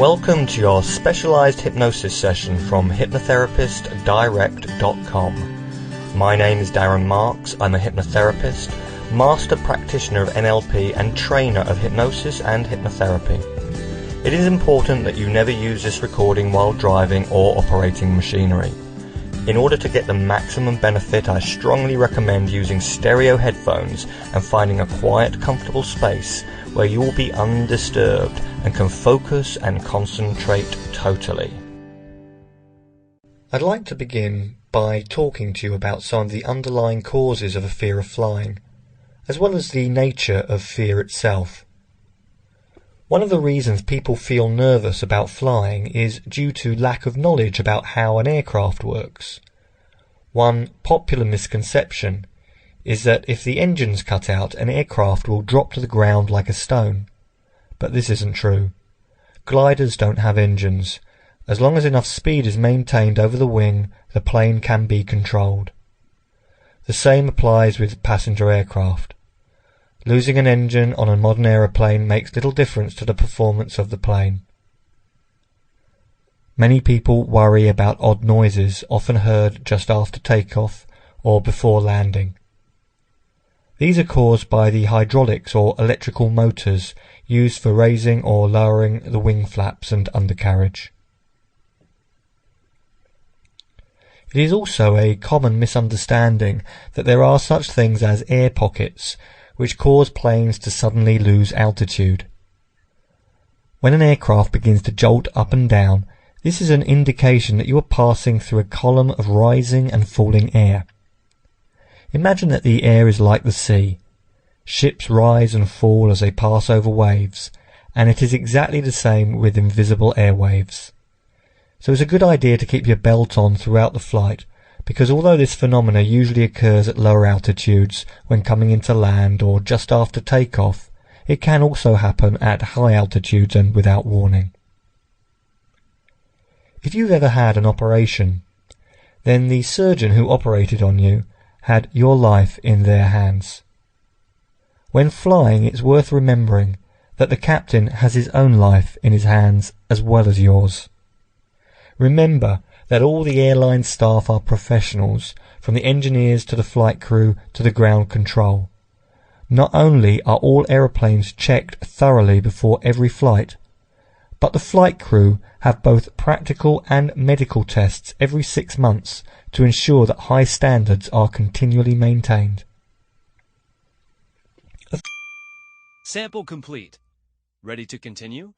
Welcome to your specialised hypnosis session from hypnotherapistdirect.com. My name is Darren Marks. I'm a hypnotherapist, master practitioner of NLP and trainer of hypnosis and hypnotherapy. It is important that you never use this recording while driving or operating machinery. In order to get the maximum benefit, I strongly recommend using stereo headphones and finding a quiet, comfortable space where you will be undisturbed and can focus and concentrate totally. I'd like to begin by talking to you about some of the underlying causes of a fear of flying, as well as the nature of fear itself. One of the reasons people feel nervous about flying is due to lack of knowledge about how an aircraft works. One popular misconception is that if the engine's cut out, an aircraft will drop to the ground like a stone. But this isn't true. Gliders don't have engines. As long as enough speed is maintained over the wing, the plane can be controlled. The same applies with passenger aircraft. Losing an engine on a modern aeroplane makes little difference to the performance of the plane. Many people worry about odd noises often heard just after takeoff or before landing. These are caused by the hydraulics or electrical motors used for raising or lowering the wing flaps and undercarriage. It is also a common misunderstanding that there are such things as air pockets, which cause planes to suddenly lose altitude. When an aircraft begins to jolt up and down, this is an indication that you are passing through a column of rising and falling air. Imagine that the air is like the sea. Ships rise and fall as they pass over waves, and it is exactly the same with invisible airwaves. So it's a good idea to keep your belt on throughout the flight, because although this phenomena usually occurs at lower altitudes when coming into land or just after takeoff, it can also happen at high altitudes and without warning. If you've ever had an operation, then the surgeon who operated on you had your life in their hands. When flying, it's worth remembering that the captain has his own life in his hands as well as yours. Remember that all the airline staff are professionals, from the engineers to the flight crew to the ground control. Not only are all aeroplanes checked thoroughly before every flight, but the flight crew have both practical and medical tests every 6 months to ensure that high standards are continually maintained. Sample complete. Ready to continue?